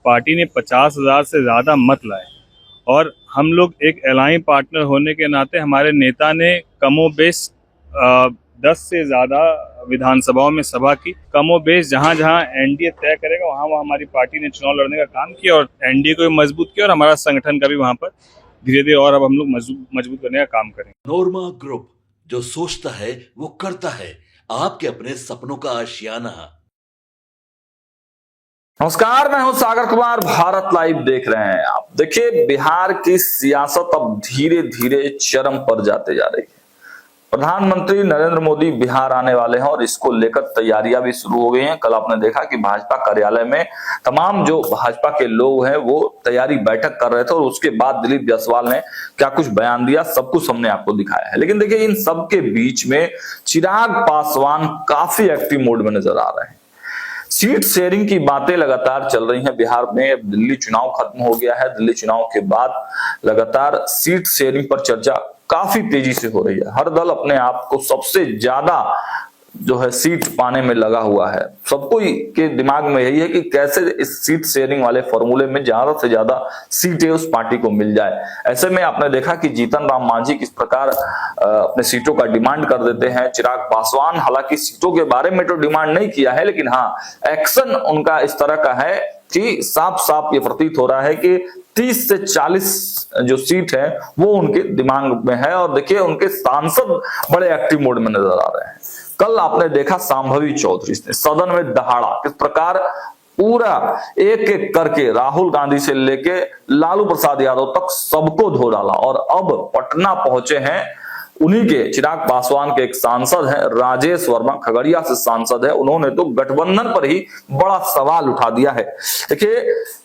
Party ने 50,000 से ज़्यादा मत लाए और हम लोग एक अलाइन पार्टनर होने के नाते हमारे नेता ने कमोबेश 10 से ज़्यादा विधानसभाओं में सभा की। कमोबेश जहाँ जहाँ एनडीए तय करेगा वहाँ वहाँ हमारी पार्टी ने चुनाव लड़ने का काम किया और एनडीए को भी मजबूत किया और हमारा संगठन का भी वहाँ पर धीरे धीरे और अब हम लोग मजबूत करने का काम करेंगे। नोरमा ग्रुप, जो सोचता है वो करता है, आपके अपने सपनों का आशियाना। नमस्कार, मैं हूं सागर कुमार। भारत लाइव देख रहे हैं आप। देखिए, बिहार की सियासत अब धीरे धीरे चरम पर जाते जा रही है। प्रधानमंत्री नरेंद्र मोदी बिहार आने वाले हैं और इसको लेकर तैयारियां भी शुरू हो गई हैं। कल आपने देखा कि भाजपा कार्यालय में तमाम जो भाजपा के लोग हैं वो तैयारी बैठक कर रहे थे और उसके बाद दिलीप जायसवाल ने क्या कुछ बयान दिया, सब कुछ हमने आपको दिखाया है। लेकिन देखिए, इन सब के बीच में चिराग पासवान काफी एक्टिव मोड में नजर आ रहे हैं। सीट शेयरिंग की बातें लगातार चल रही हैं बिहार में। दिल्ली चुनाव खत्म हो गया है। दिल्ली चुनाव के बाद लगातार सीट शेयरिंग पर चर्चा काफी तेजी से हो रही है। हर दल अपने आप को सबसे ज्यादा जो है सीट पाने में लगा हुआ है। सबको के दिमाग में यही है कि कैसे इस सीट शेयरिंग वाले फॉर्मूले में ज्यादा से ज्यादा सीटें उस पार्टी को मिल जाए। ऐसे में आपने देखा कि जीतन राम मांझी किस प्रकार अपने सीटों का डिमांड कर देते हैं। चिराग पासवान हालांकि सीटों के बारे में तो डिमांड नहीं किया है, लेकिन हाँ, एक्शन उनका इस तरह का है कि साफ साफ ये प्रतीत हो रहा है कि 30 से 40 जो सीट है वो उनके दिमाग में है। और देखिए, उनके सांसद बड़े एक्टिव मोड में नजर आ रहे हैं। कल आपने देखा शांभवी चौधरी ने सदन में दहाड़ा किस प्रकार पूरा एक एक करके राहुल गांधी से लेके लालू प्रसाद यादव तक सबको धो डाला। और अब पटना पहुंचे हैं उन्हीं के चिराग पासवान के एक सांसद हैं राजेश वर्मा, खगड़िया से सांसद है। उन्होंने तो गठबंधन पर ही बड़ा सवाल उठा दिया है। देखिए,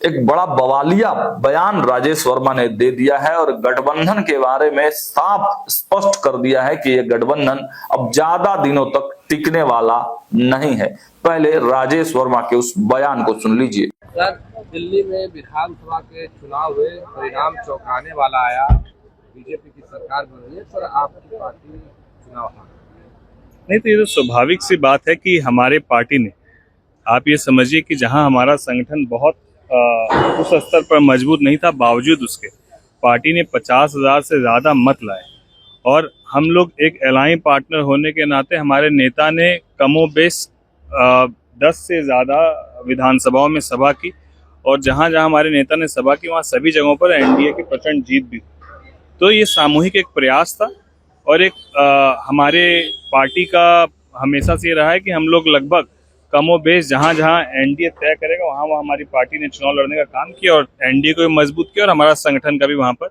एक बड़ा बवालिया बयान राजेश वर्मा ने दे दिया है और गठबंधन के बारे में साफ स्पष्ट कर दिया है कि यह गठबंधन अब ज्यादा दिनों तक टिकने वाला नहीं है। पहले राजेश वर्मा के उस बयान को सुन लीजिए। सर, दिल्ली में विधानसभा के चुनाव हुए, परिणाम चौंकाने वाला आया। बीजेपी की सरकार बन रही है, पर आपकी पार्टी चुनाव हार नहीं, तो ये तो स्वाभाविक सी बात है कि हमारे पार्टी ने, आप ये समझिए कि जहां हमारा संगठन बहुत उस स्तर पर मजबूत नहीं था, बावजूद उसके पार्टी ने 50,000 से ज़्यादा मत लाए और हम लोग एक अलाइन पार्टनर होने के नाते हमारे नेता ने कमोबेश 10 से ज़्यादा विधानसभाओं में सभा की और जहां जहां हमारे नेता ने सभा की वहां सभी जगहों पर एनडीए की प्रचंड जीत भी। तो ये सामूहिक एक प्रयास था और एक हमारे पार्टी का हमेशा से ये रहा है कि हम लोग लगभग कमोबेश जहाँ जहाँ एनडीए तय करेगा वहाँ वहाँ हमारी पार्टी ने चुनाव लड़ने का काम किया और एनडीए को भी मजबूत किया और हमारा संगठन का भी वहाँ पर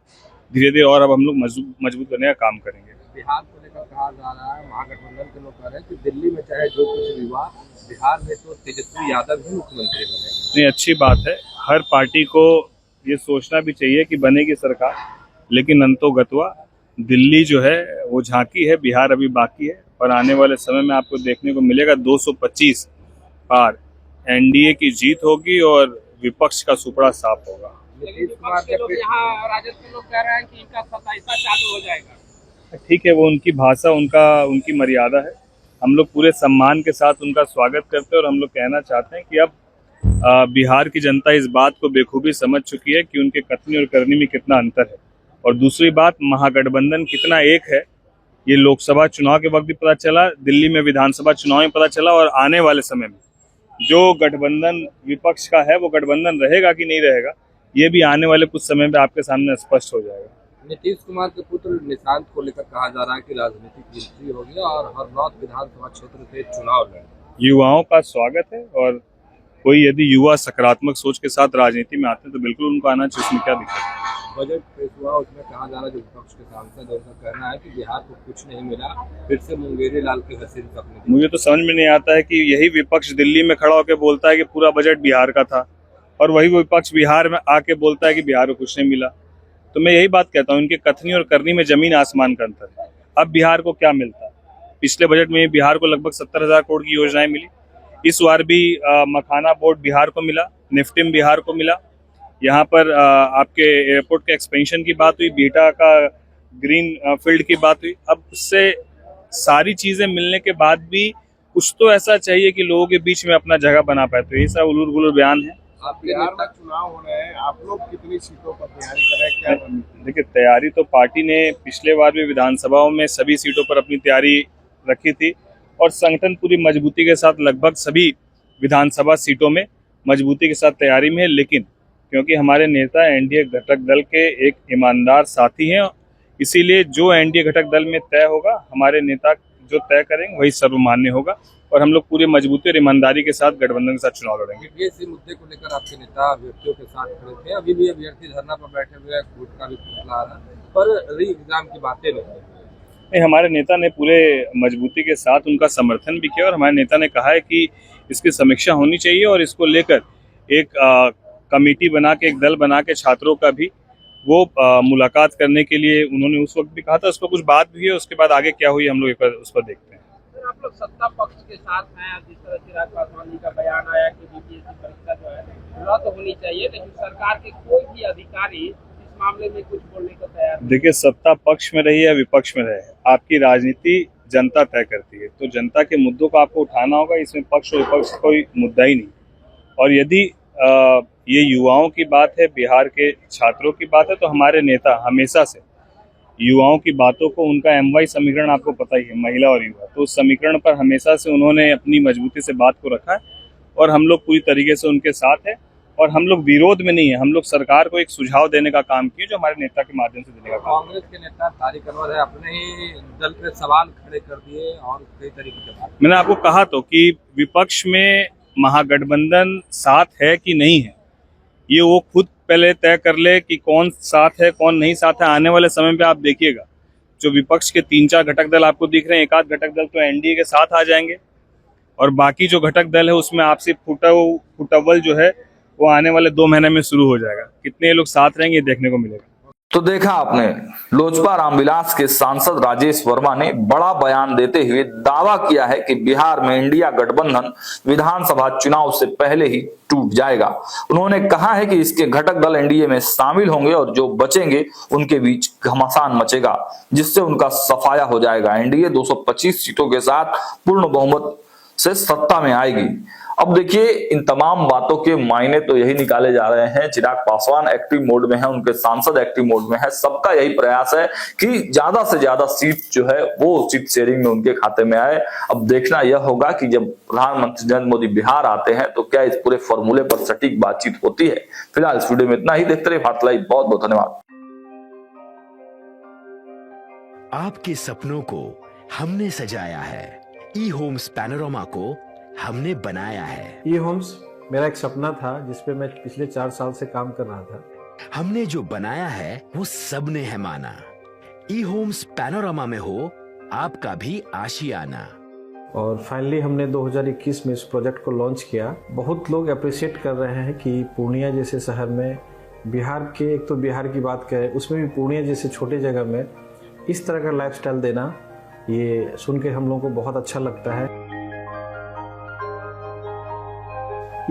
धीरे धीरे और अब हम लोग मजबूत करने का काम करेंगे। बिहार को लेकर कहा जा रहा है, महागठबंधन के लोग कह रहे हैं कि दिल्ली में चाहे जो कुछ भी हुआ, बिहार में तो तेजस्वी यादव ही मुख्यमंत्री बने। नहीं, अच्छी बात है। हर पार्टी को ये सोचना भी चाहिए कि बनेगी सरकार, लेकिन अंतोगत्वा दिल्ली जो है वो झांकी है, बिहार अभी बाकी है और आने वाले समय में आपको देखने को मिलेगा 225 पार एनडीए की जीत होगी और विपक्ष का सुपड़ा साफ होगा। नीतीश कुमार के यहाँ राजद के लोग कह रहे हैं कि इनका 27वां चालू हो जाएगा। ठीक है, वो उनकी भाषा, उनकी मर्यादा है। हम लोग पूरे सम्मान के साथ उनका स्वागत करते हैं और हम लोग कहना चाहते हैं कि अब बिहार की जनता इस बात को बेखूबी समझ चुकी है कि उनके कथनी और करनी में कितना अंतर है। और दूसरी बात, महागठबंधन कितना एक है ये लोकसभा चुनाव के वक्त भी पता चला, दिल्ली में विधानसभा चुनाव में पता चला और आने वाले समय में जो गठबंधन विपक्ष का है वो गठबंधन रहेगा कि नहीं रहेगा, ये भी आने वाले कुछ समय में आपके सामने स्पष्ट हो जाएगा। नीतीश कुमार के पुत्र निशांत को लेकर कहा जा रहा है कि राजनीतिक गिनती होगी और हर नौत विधानसभा क्षेत्र से चुनाव लड़ेंगे। युवाओं का स्वागत है और कोई यदि युवा सकारात्मक सोच के साथ राजनीति में आते हैं तो बिल्कुल उनको आना चाहिए, उसमें क्या दिक्कत है। बजट पेश हुआ, उसमें कहा जा रहा है, जो विपक्ष के सांसद है उनका कहना है कि बिहार को कुछ नहीं मिला, फिर से मुंगेरी लाल के हसीन सपने। मुझे तो समझ में नहीं आता है कि यही विपक्ष दिल्ली में खड़ा होकर बोलता है कि पूरा बजट बिहार का था और वही विपक्ष बिहार में आके बोलता है कि बिहार को कुछ नहीं मिला। तो मैं यही बात कहता हूँ, इनके कथनी और करनी में जमीन आसमान का अंतर है। अब बिहार को क्या मिलता है? पिछले बजट में बिहार को लगभग 70,000 करोड़ की योजनाएं मिली। इस बार भी मखाना बोर्ड बिहार को मिला, निफ्टिम बिहार को मिला। यहाँ पर आपके एयरपोर्ट के एक्सपेंशन की बात हुई, बीटा का ग्रीन फील्ड की बात हुई। अब उससे सारी चीजें मिलने के बाद भी कुछ तो ऐसा चाहिए कि लोगों के बीच में अपना जगह बना पाए। तो ये सब उलूर गुलूर बयान है आप बिहार में चुनाव हो रहे हैं, आप लोग कितनी सीटों पर तैयारी कर रहे हैं, क्या रणनीति? देखिए, तैयारी तो पार्टी ने पिछले बार भी विधानसभाओं में सभी सीटों पर अपनी तैयारी रखी थी और संगठन पूरी मजबूती के साथ लगभग सभी विधानसभा सीटों में मजबूती के साथ तैयारी में है। लेकिन क्योंकि हमारे नेता एनडीए घटक दल के एक ईमानदार साथी हैं, इसीलिए जो एनडीए घटक दल में तय होगा, हमारे नेता जो तय करेंगे वही सर्वमान्य होगा और हम लोग पूरी मजबूती और ईमानदारी के साथ गठबंधन के साथ चुनाव लड़ेंगे। इसी मुद्दे को लेकर आपके नेता अभ्यर्थियों के साथ खड़े थे, अभी भी अभ्यर्थी धरना पर बैठे हुए हैं, वोट का भी फैसला आ रहा है, पर री एग्जाम की बातें नहीं। हमारे नेता ने पूरे मजबूती के साथ उनका समर्थन भी किया और हमारे नेता ने कहा है कि इसकी समीक्षा होनी चाहिए और इसको लेकर एक कमेटी बना के, एक दल बना के छात्रों का भी वो मुलाकात करने के लिए उन्होंने उस वक्त भी कहा था। उस पर कुछ बात भी है, उसके बाद आगे क्या हुई हम लोग एक बार उस पर देखते हैं। आप लोग सत्ता पक्ष के साथ हैं, जिस तरह चिराग पासवान जी का बयान आया कि बीपीएससी परीक्षा जो है रद्द होनी चाहिए, लेकिन सरकार के कोई भी अधिकारी इस मामले में कुछ बोलने को तैयार नहीं। देखिए, सत्ता पक्ष में रही या विपक्ष में रहे, आपकी राजनीति जनता तय करती है, तो जनता के मुद्दों को आपको उठाना होगा। इसमें पक्ष और विपक्ष कोई मुद्दा ही नहीं। और यदि ये युवाओं की बात है, बिहार के छात्रों की बात है, तो हमारे नेता हमेशा से युवाओं की बातों को, उनका MY समीकरण आपको पता ही है, महिला और युवा, तो उस समीकरण पर हमेशा से उन्होंने अपनी मजबूती से बात को रखा है और हम लोग पूरी तरीके से उनके साथ हैं और हम लोग विरोध में नहीं है। हम लोग सरकार को एक सुझाव देने का काम किए, जो हमारे नेता के माध्यम से देने का काम। कांग्रेस के नेता तारिक अनवर है, अपने ही दल पे सवाल खड़े कर दिए और कई तरीके के बात। मैंने आपको कहा तो कि विपक्ष में महागठबंधन साथ है कि नहीं है, ये वो खुद पहले तय कर ले कि कौन साथ है कौन नहीं साथ है। आने वाले समय पे आप देखिएगा, जो विपक्ष के 3-4 घटक दल आपको दिख रहे हैं, एक आध घटक दल तो एनडीए के साथ आ जाएंगे और बाकी जो घटक दल है उसमें आपसी फुटअव्वल जो है वो आने वाले 2 महीने में शुरू हो जाएगा। कितने लोग साथ रहेंगे ये देखने को मिलेगा। तो देखा आपने, लोजपा रामविलास के सांसद राजेश वर्मा ने बड़ा बयान देते हुए दावा किया है कि बिहार में इंडिया गठबंधन विधानसभा चुनाव से पहले ही टूट जाएगा। उन्होंने कहा है कि इसके घटक दल एनडीए में शामिल होंगे और जो बचेंगे उनके बीच घमासान मचेगा, जिससे उनका सफाया हो जाएगा। एनडीए 225 सीटों के साथ पूर्ण बहुमत से सत्ता में आएगी। अब देखिए, इन तमाम बातों के मायने तो यही निकाले जा रहे हैं। चिराग पासवान एक्टिव मोड में है, उनके सांसद एक्टिव मोड में है, सबका यही प्रयास है कि ज्यादा से ज्यादा सीट जो है वो सीट शेयरिंग में उनके खाते में आए। अब देखना यह होगा कि जब प्रधानमंत्री नरेंद्र मोदी बिहार आते हैं तो क्या इस पूरे फॉर्मूले पर सटीक बातचीत होती है। फिलहाल इस वीडियो में इतना ही। देखते रहिए भारत लाइव। बहुत बहुत धन्यवाद। आपके सपनों को हमने सजाया है, ई होम्स पैनोरमा को हमने बनाया है। ई होम्स मेरा एक सपना था जिसपे मैं पिछले 4 साल से काम कर रहा था। हमने जो बनाया है वो सबने है माना। ई होम्स पैनोरमा में हो आपका भी आशियाना। और फाइनली हमने 2021 में इस प्रोजेक्ट को लॉन्च किया। बहुत लोग अप्रिशिएट कर रहे हैं कि पूर्णिया जैसे शहर में, बिहार के, एक तो बिहार की बात करें उसमें भी पूर्णिया जैसे छोटे जगह में इस तरह का लाइफस्टाइल देना, ये सुन के हम लोगों को बहुत अच्छा लगता है।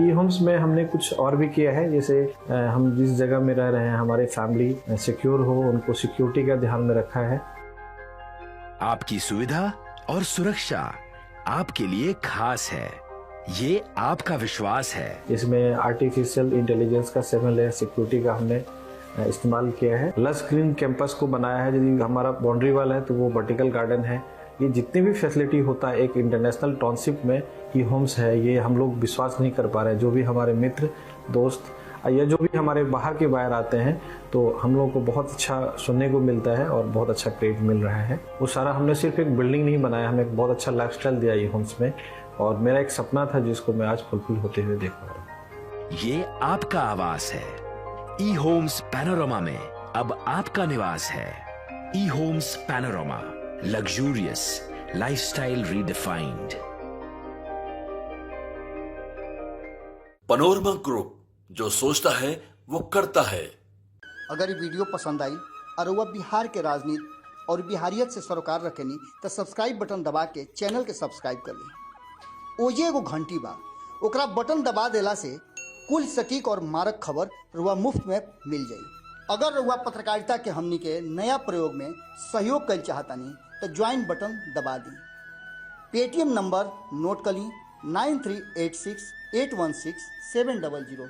ई होम्स में हमने कुछ और भी किया है, जैसे हम जिस जगह में रह रहे हैं हमारे फैमिली सिक्योर हो, उनको सिक्योरिटी का ध्यान में रखा है। आपकी सुविधा और सुरक्षा आपके लिए खास है, ये आपका विश्वास है। इसमें आर्टिफिशियल इंटेलिजेंस का 7 लेयर सिक्योरिटी का हमने इस्तेमाल किया है। लस ग्रीन कैंपस को बनाया है। यदि हमारा बाउंड्री वाल है तो वो वर्टिकल गार्डन है। ये जितने भी फैसिलिटी होता है एक इंटरनेशनल टाउनशिप में ई होम्स है, ये हम लोग विश्वास नहीं कर पा रहे। जो भी हमारे मित्र दोस्त या जो भी हमारे बाहर के बाहर आते हैं तो हम लोगों को बहुत अच्छा सुनने को मिलता है और बहुत अच्छा क्रेडिट मिल रहा है। वो सारा हमने सिर्फ एक बिल्डिंग नहीं बनाया, हमें एक बहुत अच्छा लाइफस्टाइल दिया ई होम्स में, और मेरा एक सपना था जिसको मैं आज फुलफिल होते हुए देख पा रहा हूँ। ये आपका आवास है। ई होम्स पैनोरमा में अब आपका निवास है। E homes Panorama, luxurious lifestyle redefined. Panorama group, जो सोचता है वो करता है। अगर ये वीडियो पसंद आई और वह बिहार के राजनीति और बिहारियत से सरोकार रखेनी तो सब्सक्राइब बटन दबा के चैनल के सब्सक्राइब कर ली। ओजे एगो घंटी बा, ओकरा बटन दबा देला से कुल सटीक और मारक खबर रुआ मुफ्त में मिल जाई। अगर रुआ पत्रकारिता के हमनी के नया प्रयोग में सहयोग कर चाहतानी तो ज्वाइन बटन दबा दी। पेटीएम नंबर नोट कर ली 9386 816 700।